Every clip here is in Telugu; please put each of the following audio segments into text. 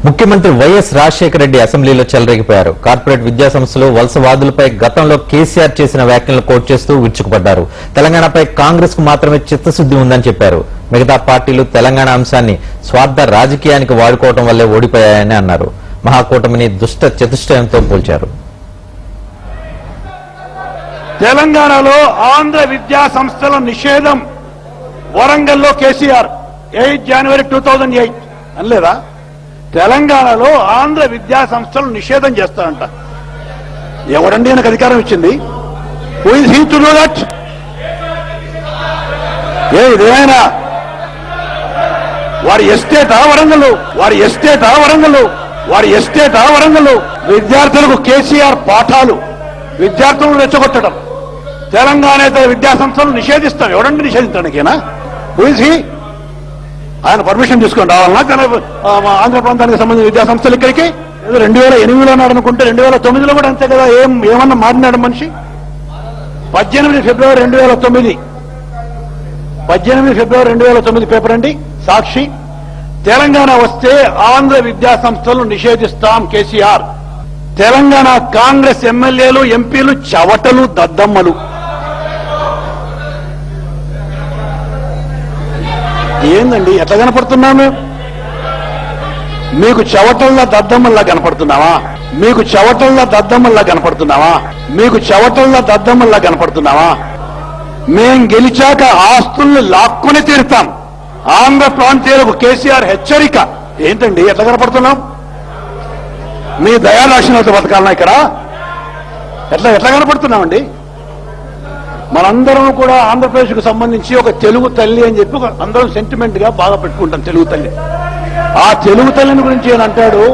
ముఖ్యమంత్రి వైఎస్ రాజశేఖర రెడ్డి అసెంబ్లీలో చెలరేగిపోయారు. కార్పొరేట్ విద్యా సంస్థలు వలసవాదులపై గతంలో కేసీఆర్ చేసిన వ్యాఖ్యలను కోట్ చేస్తూ విరుచుకుపడ్డారు. తెలంగాణపై కాంగ్రెస్ కు మాత్రమే చిత్తశుద్ది ఉందని చెప్పారు. మిగతా పార్టీలు తెలంగాణ అంశాన్ని స్వార్థ రాజకీయానికి వాడుకోవడం వల్లే ఓడిపోయాయని అన్నారు. మహాకూటమిని దుష్ట చతుష్టయంతో పోల్చారు. తెలంగాణలో ఆంధ్ర విద్యా సంస్థల నిషేధం వరంగల్లో కేసీఆర్ 8 జనవరి 2008 అనలేదా? తెలంగాణలో ఆంధ్ర విద్యా సంస్థలు నిషేధం చేస్తారంట. ఎవరండి ఆయనకు అధికారం ఇచ్చింది? Who is he to do that? ఇదేనా వారి ఎస్టేటా వరంగల్? విద్యార్థులకు కేసీఆర్ పాఠాలు, విద్యార్థులను రెచ్చగొట్టడం, తెలంగాణ విద్యా సంస్థలు నిషేధిస్తాం. ఎవరండి నిషేధించడానికేనా? Who is he? ఆయన పర్మిషన్ తీసుకొని రావాలన్నా ఆంధ్ర ప్రాంతానికి సంబంధించిన విద్యా సంస్థలు ఇక్కడికి? 2008లో అన్నాడు అనుకుంటే 2009లో కూడా అంతే కదా. ఏమన్నా మారినాడు మనిషి? 18 ఫిబ్రవరి 2009 పేపర్ అండి, సాక్షి. తెలంగాణ వస్తే ఆంధ్ర విద్యా సంస్థలు నిషేధిస్తాం కేసీఆర్. తెలంగాణ కాంగ్రెస్ ఎమ్మెల్యేలు, ఎంపీలు చవటలు, దద్దమ్మలు. ఏందండి ఎట్లా కనపడుతున్నాము? మీకు చవటల్లా దద్దమ్మల్లా కనపడుతున్నావా? మేం గెలిచాక ఆస్తుల్ని లాక్కుని తీరుతాం. ఆంధ్ర ప్రాంతీయులకు కేసీఆర్ హెచ్చరిక. ఏంటండి ఎట్లా కనపడుతున్నాం? మీ దయాదాక్షిణ్యత బతకాలన్నా ఇక్కడ? ఎట్లా కనపడుతున్నామండి? మనందరం కూడా ఆంధ్రప్రదేశ్ కు సంబంధించి ఒక తెలుగు తల్లి అని చెప్పి అందరం సెంటిమెంట్ గా బాగా పెట్టుకుంటాం. తెలుగు తల్లి. ఆ తెలుగు తల్లిని గురించి ఆయన అంటాడు,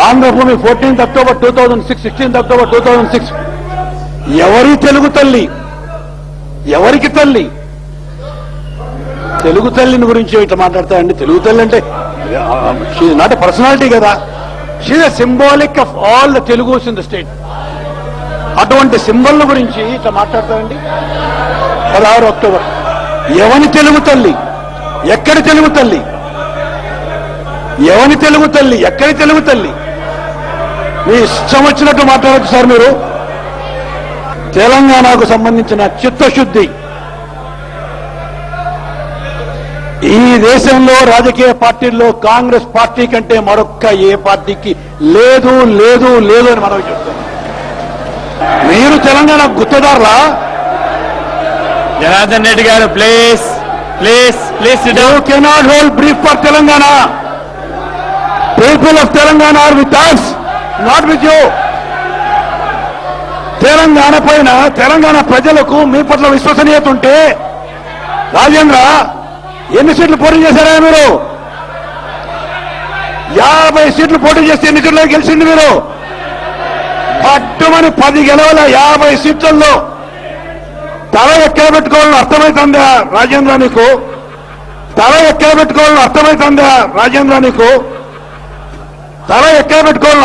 Andhra Bhoomi 14th October 2006, 16th October 2006. ఎవరి తెలుగు తల్లి? ఎవరికి తల్లి? తెలుగు తల్లిని గురించి ఇట్లా మాట్లాడతాయండి. తెలుగు తల్లి అంటే షీ నాట్ ఎ పర్సనాలిటీ కదా. She is a symbolic of all the Telugus in the state. అటువంటి సింబల్ గురించి ఇట్లా మాట్లాడతారండి. 16 అక్టోబర్. ఎవని తెలుగు తల్లి? ఎక్కడి తెలుగు తల్లి? ఎవని తెలుగు తల్లి? ఎక్కడి తెలుగు తల్లి? మీ ఇష్టం వచ్చినట్టు మాట్లాడచ్చు సార్ మీరు. తెలంగాణకు సంబంధించిన చిత్తశుద్ధి ఈ దేశంలో రాజకీయ పార్టీల్లో కాంగ్రెస్ పార్టీ కంటే మరొక్క ఏ పార్టీకి లేదు అని మనం చెప్తాం. మీరు తెలంగాణ గుత్తదారులా? జనార్దన్ రెడ్డి గారు please. You cannot hold brief for Telangana. People of Telangana are with us, not with you. Telangana పైన తెలంగాణ ప్రజలకు మీ పట్ల విశ్వసనీయత ఉంటే, రాజేంద్ర ఎన్ని సీట్లు పోటీ చేశారా మీరు? 50 సీట్లు పోటీ చేస్తే ఎన్ని సీట్లు గెలిచింది మీరు? పట్టుమని 10 గెలవల 50 సీట్లలో తల ఎక్కడ పెట్టుకోవాలని అర్థమవుతుందా రాజేంద్ర నీకు? తల ఎక్కడ పెట్టుకోవాలని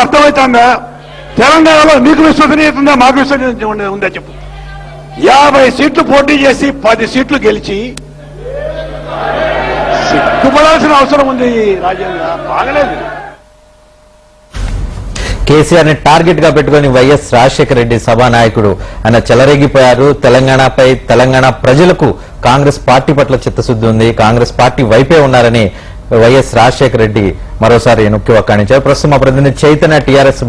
అర్థమవుతుందా? తెలంగాణలో మీకు విశ్వసనీయత ఉందా? మాకు విశ్వసనీయత ఉందా చెప్పు. 50 సీట్లు పోటీ చేసి 10 సీట్లు గెలిచి సిగ్గుపడాల్సిన అవసరం ఉంది రాజేంద్ర. బాగలేదు. కేసీఆర్ ని టార్గెట్ గా పెట్టుకుని వైఎస్ రాజశేఖర రెడ్డి సభానాయకుడు ఆయన చెలరేగిపోయారు. తెలంగాణపై, తెలంగాణ ప్రజలకు కాంగ్రెస్ పార్టీ పట్ల చిత్తశుద్ధి ఉంది, కాంగ్రెస్ పార్టీ వైపే ఉన్నారని వైఎస్ రాజశేఖర రెడ్డి మరోసారి నొక్కి వక్కాణించారు. ప్రస్తుతం మా ప్రతినిధి చైతన్య టీఆర్ఎస్